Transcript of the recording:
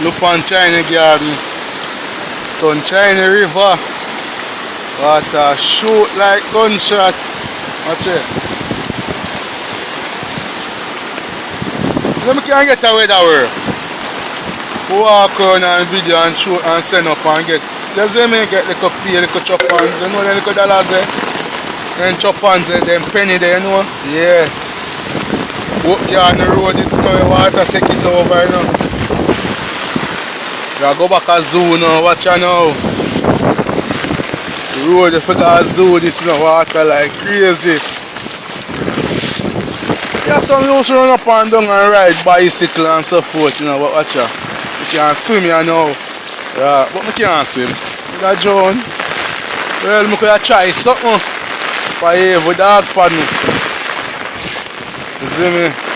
Look on China garden. Turn China river. Water shoot like gunshot. Watch it. Let me can get a weather work. Walk around and video and shoot and send up and get. Just let me get the pay, the chop hands, you know, the little dollars there. Then chop hands there, then penny there, you know. Yeah. Walk here on the road, this now the water take it over, you know. You go back a zoo now, watch you now. The road, you forgot a zoo, this now water like crazy. Yeah, some used to run up and down and ride bicycle and so forth, you know, but watch out. You can't swim here now. Yeah, but I can't swim. You got drown. Well, I could try something for you with dog paddle. You see me?